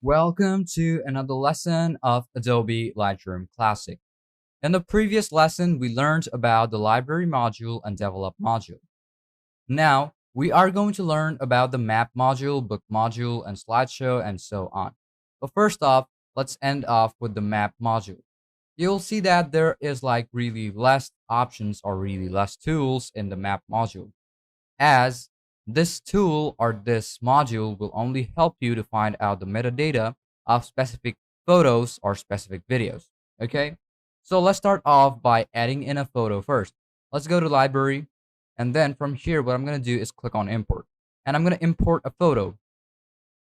Welcome to another lesson of Adobe Lightroom Classic. In the previous lesson, we learned about the library module and develop module. Now, we are going to learn about the map module, book module, and slideshow, and so on. But first off, let's end off with the map module. You'll see that there is like really less options or really less tools in the map module, as this tool or this module will only help you to find out the metadata of specific photos or specific videos. Okay, so let's start off by adding in a photo first. Let's go to library, and then from here what I'm going to do is click on import, and I'm going to import a photo.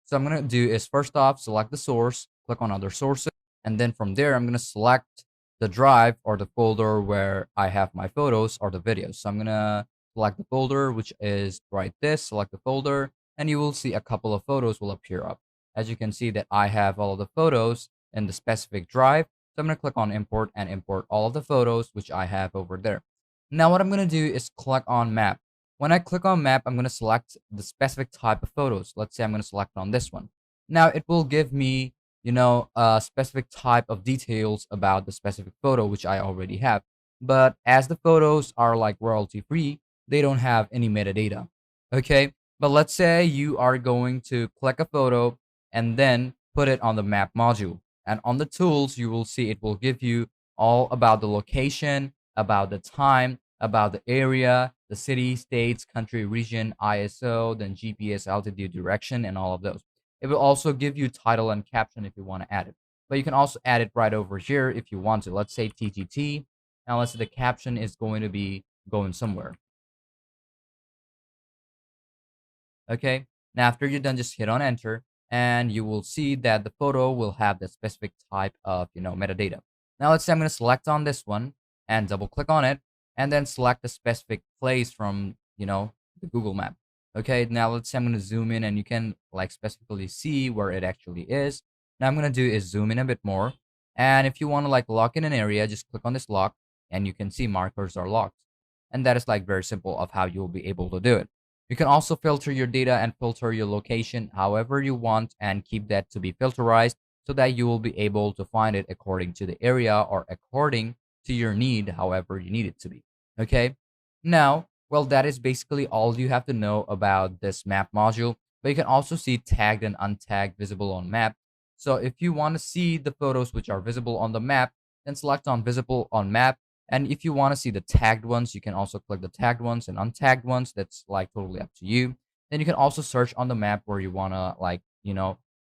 So I'm going to do is first off select the source, click on other sources, and then from there I'm going to select the drive or the folder where I have my photos or the videos. So I'm going to select the folder, which is right this, select the folder, and you will see a couple of photos will appear up. As you can see that I have all of the photos in the specific drive. So I'm going to click on import and import all of the photos which I have over there. Now what I'm going to do is click on map. When I click on map, I'm going to select the specific type of photos. Let's say I'm going to select on this one. Now it will give me, a specific type of details about the specific photo, which I already have. But as the photos are like royalty free, they don't have any metadata. Okay. But let's say you are going to click a photo and then put it on the map module. And on the tools, you will see it will give you all about the location, about the time, about the area, the city, states, country, region, ISO, then GPS, altitude, direction, and all of those. It will also give you title and caption if you want to add it. But you can also add it right over here if you want to. Let's say TTT. Now let's say the caption is going to be going somewhere. Okay. Now after you're done, just hit on enter and you will see that the photo will have the specific type of, metadata. Now let's say I'm going to select on this one and double click on it and then select a specific place from, the Google map. Okay. Now let's say I'm going to zoom in and you can like specifically see where it actually is. Now I'm going to do is zoom in a bit more. And if you want to like lock in an area, just click on this lock and you can see markers are locked. And that is like very simple of how you'll be able to do it. You can also filter your data and filter your location however you want and keep that to be filterized so that you will be able to find it according to the area or according to your need, however you need it to be. Okay. Now, well, that is basically all you have to know about this map module, but you can also see tagged and untagged visible on map. So if you want to see the photos which are visible on the map, then select on visible on map. And if you want to see the tagged ones, you can also click the tagged ones and untagged ones. That's like totally up to you. Then you can also search on the map where you want to like,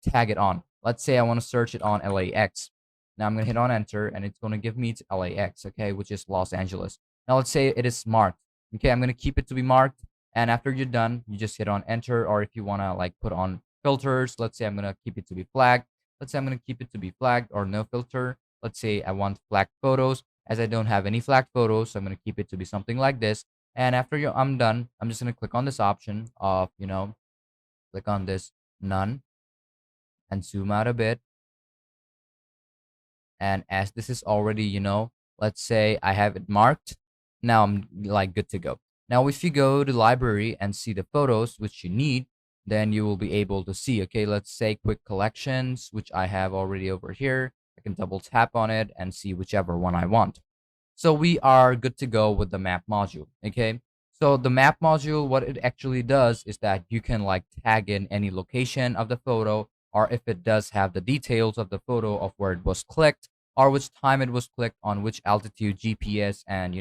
tag it on. Let's say I want to search it on LAX. Now I'm going to hit on enter and it's going to give me to LAX, okay, which is Los Angeles. Now let's say it is marked. Okay, I'm going to keep it to be marked. And after you're done, you just hit on enter. Or if you want to like put on filters, let's say I'm going to keep it to be flagged. Let's say I'm going to keep it to be flagged or no filter. Let's say I want flagged photos. As I don't have any flagged photos, so I'm going to keep it to be something like this. And after I'm done, I'm just going to click on this option of, click on this none and zoom out a bit. And as this is already, let's say I have it marked, now I'm like good to go. Now, if you go to library and see the photos which you need, then you will be able to see, okay, let's say quick collections, which I have already over here. I can double tap on it and see whichever one I want. So we are good to go with the map module. Okay. So the map module, what it actually does is that you can like tag in any location of the photo, or if it does have the details of the photo of where it was clicked or which time it was clicked on which altitude, GPS, and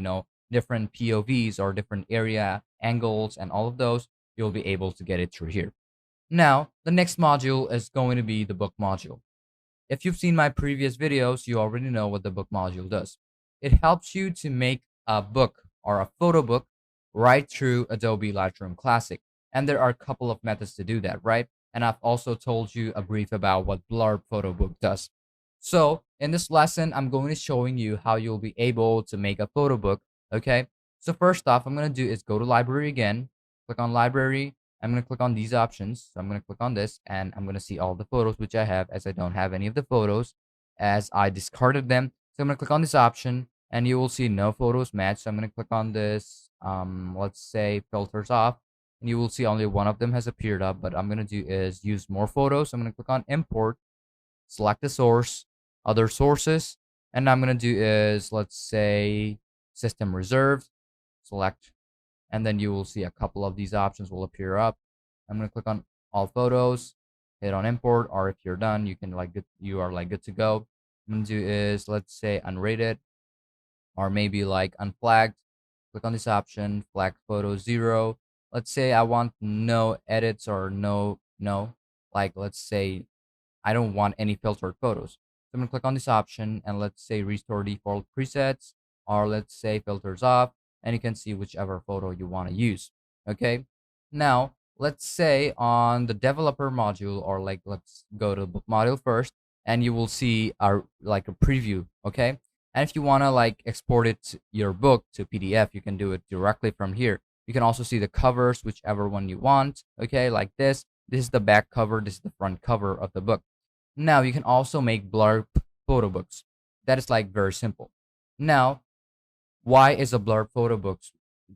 different POVs or different area angles and all of those, you'll be able to get it through here. Now, the next module is going to be the book module. If you've seen my previous videos, you already know what the book module does. It helps you to make a book or a photo book right through Adobe Lightroom Classic. And there are a couple of methods to do that, right? And I've also told you a brief about what Blurb Photo Book does. So in this lesson, I'm going to showing you how you'll be able to make a photo book. Okay. So first off, I'm going to do is go to library again, click on library. I'm going to click on these options. So I'm going to click on this and I'm going to see all the photos which I have, as I don't have any of the photos as I discarded them. So I'm going to click on this option and you will see no photos match. So I'm going to click on this, let's say filters off, and you will see only one of them has appeared up. But I'm going to do is use more photos. So I'm going to click on import select the source, other sources, and I'm going to do is, let's say, system reserved, select, and then you will see a couple of these options will appear up. I'm going to click on all photos, hit on import, or if you're done, you can you are like good to go. I'm going to do is, let's say, unrated, or maybe like unflagged. Click on this option, flag photo 0. Let's say I want no edits or no, like let's say I don't want any filtered photos. So I'm gonna click on this option and let's say restore default presets, or let's say filters off, and you can see whichever photo you want to use. Okay. Now let's say on the developer module, or like let's go to the book module first, and you will see our like a preview. Okay. And if you want to like export it your book to PDF, you can do it directly from here. You can also see the covers, whichever one you want. Okay, like this. This is the back cover. This is the front cover of the book. Now you can also make blurb photo books. That is like very simple. Now, why is a blurb photo books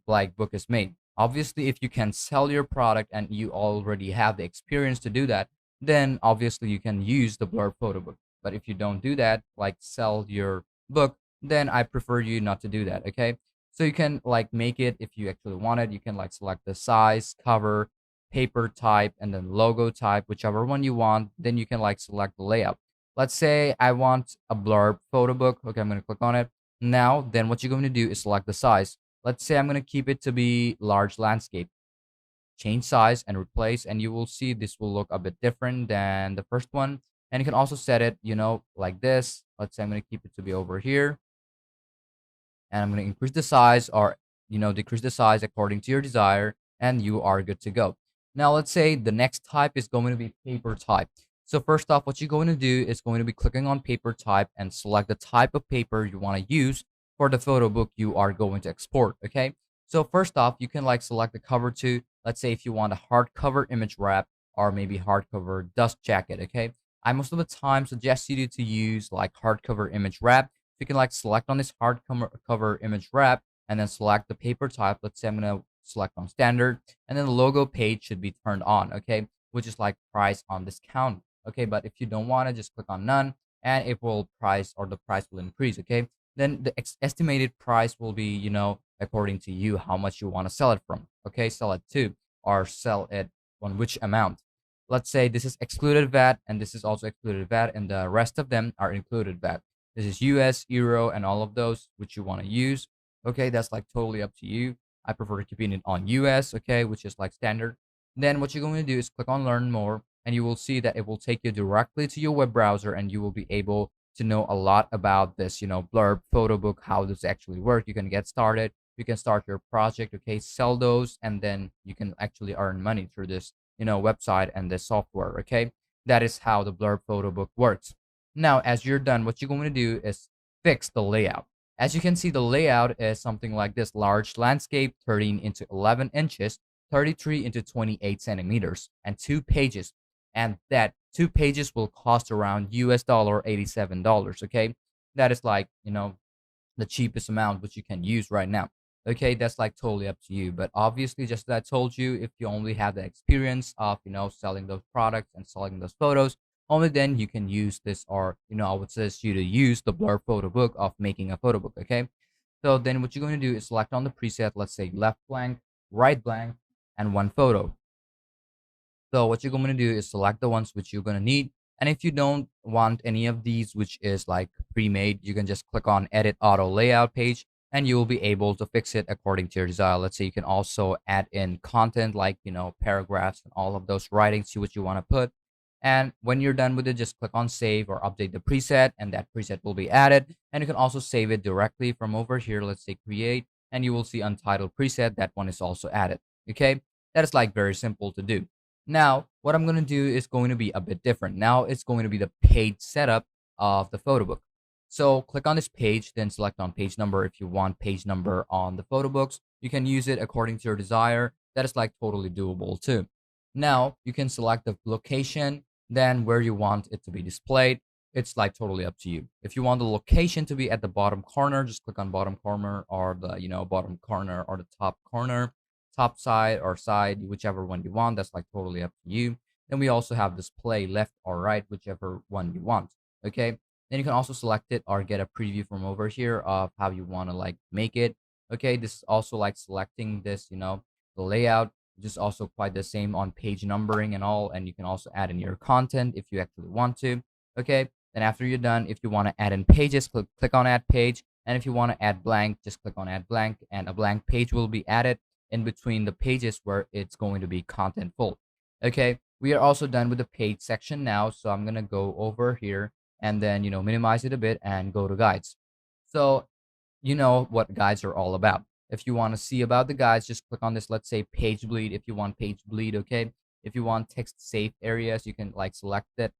like book is made? Obviously, if you can sell your product and you already have the experience to do that, then obviously you can use the blurb photo book. But if you don't do that, like sell your book, then I prefer you not to do that. Okay. So you can like make it if you actually want it. You can like select the size, cover, paper type, and then logo type, whichever one you want. Then you can like select the layout. Let's say I want a blurb photo book. Okay, I'm going to click on it. Now, then what you're going to do is select the size. Let's say I'm going to keep it to be large landscape. Change size and replace, and you will see this will look a bit different than the first one. And you can also set it, like this. Let's say I'm going to keep it to be over here, and I'm going to increase the size, or decrease the size according to your desire, and you are good to go. Now let's say the next type is going to be paper type. So first off, what you're going to do is going to be clicking on paper type and select the type of paper you want to use for the photo book you are going to export. Okay, so first off, you can like select the cover too. Let's say if you want a hardcover image wrap, or maybe hardcover dust jacket. Okay, I most of the time suggest you to use like hardcover image wrap. You can like select on this hardcover cover image wrap, and then select the paper type. Let's say I'm going to select on standard, and then the logo page should be turned on. Okay, which is like price on discount. Okay, but if you don't want to, just click on none, and it will price, or the price will increase. Okay, then the estimated price will be, according to you, how much you want to sell it from. Okay, sell it to, or sell it on which amount. Let's say this is excluded VAT, and this is also excluded VAT, and the rest of them are included VAT. This is US, Euro, and all of those which you want to use. Okay, that's like totally up to you. I prefer keeping it on US, okay, which is like standard. Then what you're going to do is click on learn more, and you will see that it will take you directly to your web browser, and you will be able to know a lot about this, blurb photo book, how does it actually work. You can get started. You can start your project, okay, sell those, and then you can actually earn money through this, website and this software, okay? That is how the blurb photo book works. Now, as you're done, what you're going to do is fix the layout. As you can see, the layout is something like this: large landscape, 13 into 11 inches, 33 into 28 centimeters, and 2 pages. And that 2 pages will cost around US dollar $87. Okay, that is like the cheapest amount which you can use right now. Okay, that's like totally up to you. But obviously, just as I told you, if you only have the experience of selling those products and selling those photos, only then you can use this, or I would suggest you to use the blur photo book of making a photo book. Okay, so then what you're going to do is select on the preset, let's say left blank, right blank, and one photo. So what you're going to do is select the ones which you're going to need. And if you don't want any of these, which is like pre-made, you can just click on edit auto layout page, and you will be able to fix it according to your desire. Let's say you can also add in content like, paragraphs and all of those writing, see what you want to put. And when you're done with it, just click on save or update the preset, and that preset will be added. And you can also save it directly from over here. Let's say create, and you will see untitled preset. That one is also added. Okay. That is like very simple to do. Now, what I'm going to do is going to be a bit different. Now it's going to be the page setup of the photo book. So click on this page, then select on page number. If you want page number on the photo books, you can use it according to your desire. That is like totally doable too. Now you can select the location, then where you want it to be displayed. It's like totally up to you. If you want the location to be at the bottom corner, just click on bottom corner, or the bottom corner, or the top corner, top side or side, whichever one you want. That's like totally up to you. Then we also have display left or right, whichever one you want. Okay. Then you can also select it or get a preview from over here of how you want to like make it. Okay. This is also like selecting this, the layout, which is also quite the same on page numbering and all. And you can also add in your content if you actually want to. Okay. Then after you're done, if you want to add in pages, click on add page. And if you want to add blank, just click on add blank, and a blank page will be added in between the pages where it's going to be contentful. Okay, we are also done with the page section now. So I'm going to go over here and then, minimize it a bit and go to guides. So you know what guides are all about. If you want to see about the guides, just click on this, let's say page bleed, if you want page bleed. Okay. If you want text safe areas, you can like select that,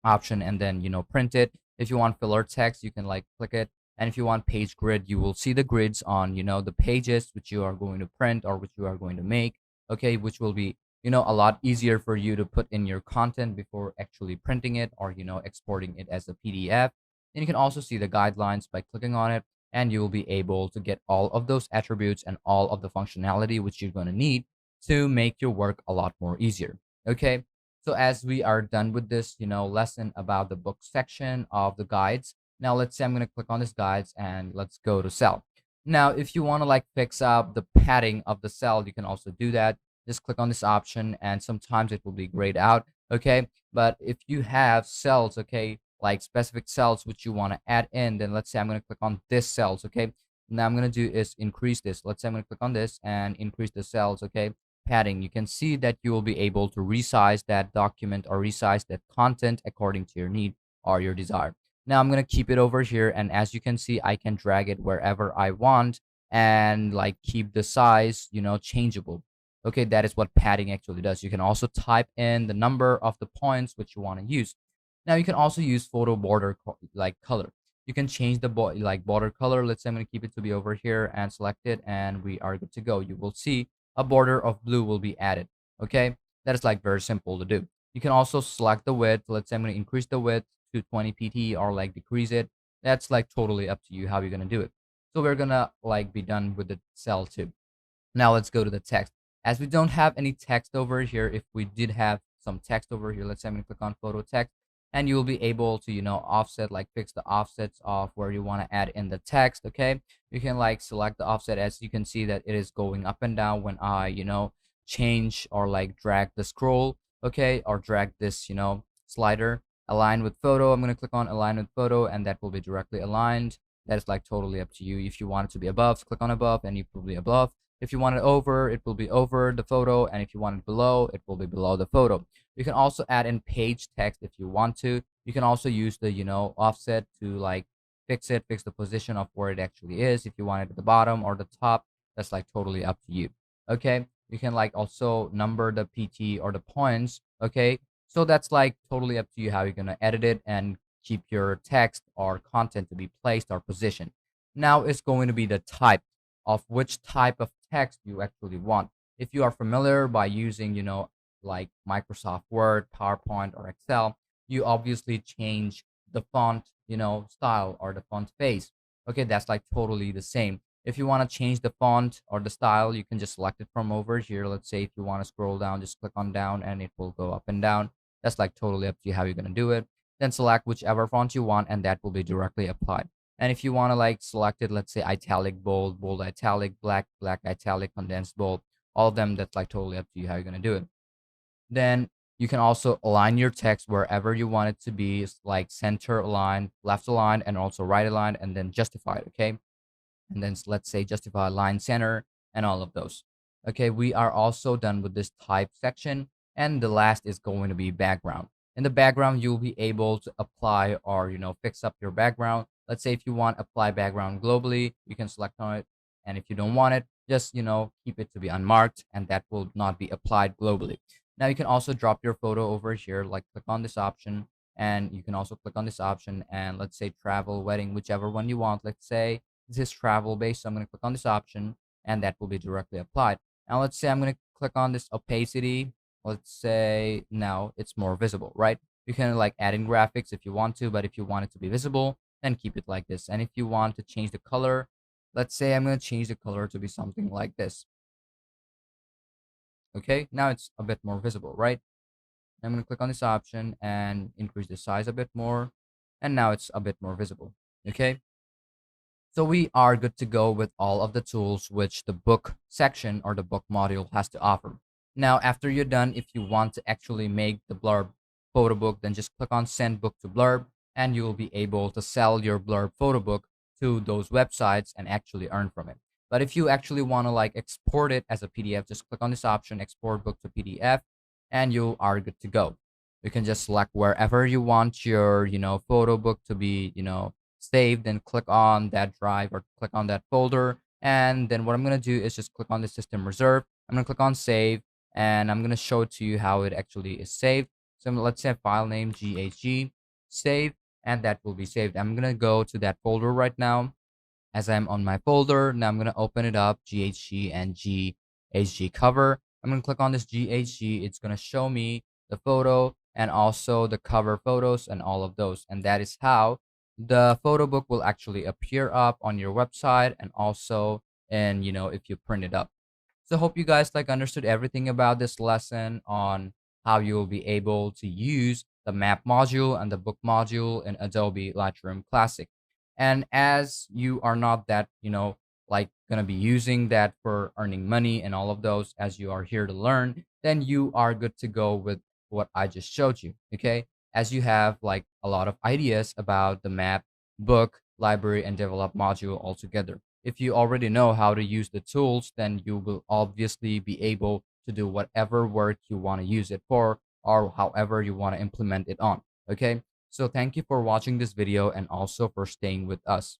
option and then print it. If you want filler text, you can like click it. And if you want page grid, you will see the grids on the pages which you are going to print or which you are going to make. Okay, which will be a lot easier for you to put in your content before actually printing it or exporting it as a PDF. And you can also see the guidelines by clicking on it, and you will be able to get all of those attributes and all of the functionality which you're going to need to make your work a lot more easier. Okay, so as we are done with this, lesson about the book section of the guides, now let's say I'm going to click on this guides and let's go to cell. Now, if you want to like fix up the padding of the cell, you can also do that. Just click on this option and sometimes it will be grayed out. Okay. But if you have cells, okay, like specific cells which you want to add in, then let's say I'm going to click on this cells. Okay. Now I'm going to do is increase this. Let's say I'm going to click on this and increase the cells. Okay, padding, you can see that you will be able to resize that document or resize that content according to your need or your desire. Now I'm going to keep it over here, and as you can see, I can drag it wherever I want and like keep the size changeable. Okay, that is what padding actually does. You can also type in the number of the points which you want to use. Now you can also use photo border like color. You can change the border color. Let's say I'm going to keep it to be over here and select it, and we are good to go. You will see a border of blue will be added. Okay, that is like very simple to do. You can also select the width. Let's say I'm going to increase the width to 20 pt or like decrease it. That's like totally up to you how you're going to do it. So we're going to like be done with the cell too. Now let's go to the text. As we don't have any text over here, if we did have some text over here, let's say I'm going to click on photo text, and you will be able to offset, like fix the offsets of where you want to add in the text. Okay, you can like select the offset. As you can see that it is going up and down when I change or like drag the scroll. Okay, or drag this slider. Align with photo, I'm going to click on align with photo, and that will be directly aligned. That is like totally up to you. If you want it to be above, click on above and it will be above. If you want it over, it will be over the photo, and if you want it below, it will be below the photo. You can also add in page text if you want to. You can also use the offset to like fix the position of where it actually is. If you want it at the bottom or the top, that's like totally up to you. Okay, you can like also number the pt or the points. Okay, so that's like totally up to you how you're going to edit it and keep your text or content to be placed or positioned. Now it's going to be the type of which type of text you actually want. If you are familiar by using, like Microsoft Word, PowerPoint, or Excel, you obviously change the font, style or the font face. Okay, that's like totally the same. If you want to change the font or the style, you can just select it from over here. Let's say if you want to scroll down, just click on down and it will go up and down. That's like totally up to you how you're going to do it. Then select whichever font you want, and that will be directly applied. And if you want to like select it, let's say italic, bold, bold italic, black, black italic, condensed bold, all of them, that's like totally up to you how you're going to do it. Then you can also align your text wherever you want it to be, like center align, left align, and also right align, and then justify it. Okay, and then let's say justify line center and all of those. Okay, we are also done with this type section, and the last is going to be background. In the background, you'll be able to apply or fix up your background. Let's say if you want apply background globally, you can select on it, and if you don't want it, just keep it to be unmarked, and that will not be applied globally. Now you can also drop your photo over here, like click on this option, and you can also click on this option, and let's say travel, wedding, whichever one you want. Let's say this is travel based, so I'm going to click on this option, and that will be directly applied. Now let's say I'm going to click on this opacity. Let's say now it's more visible, right? You can like add in graphics if you want to, but if you want it to be visible, then keep it like this. And if you want to change the color, let's say I'm going to change the color to be something like this. Okay, now it's a bit more visible, right? I'm going to click on this option and increase the size a bit more. And now it's a bit more visible. Okay. So we are good to go with all of the tools which the book section or the book module has to offer. Now, after you're done, if you want to actually make the blurb photo book, then just click on send book to blurb and you will be able to sell your blurb photo book to those websites and actually earn from it. But if you actually want to like export it as a PDF, just click on this option, export book to PDF, and you are good to go. You can just select wherever you want your, photo book to be, saved, then click on that drive or click on that folder. And then what I'm going to do is just click on the system reserve. I'm going to click on save and I'm going to show it to you how it actually is saved. So let's say file name GHG save, and that will be saved. I'm going to go to that folder right now as I'm on my folder. Now I'm going to open it up, GHG and GHG cover. I'm going to click on this GHG. It's going to show me the photo and also the cover photos and all of those. And that is how the photo book will actually appear up on your website and also and if you print it up. So hope you guys like understood everything about this lesson on how you'll be able to use the map module and the book module in Adobe Lightroom Classic. And as you are not that, like gonna be using that for earning money and all of those, as you are here to learn, then you are good to go with what I just showed you. Okay. As you have like a lot of ideas about the map, book, library, and develop module altogether. If you already know how to use the tools, then you will obviously be able to do whatever work you want to use it for or however you want to implement it on. Okay. So thank you for watching this video and also for staying with us.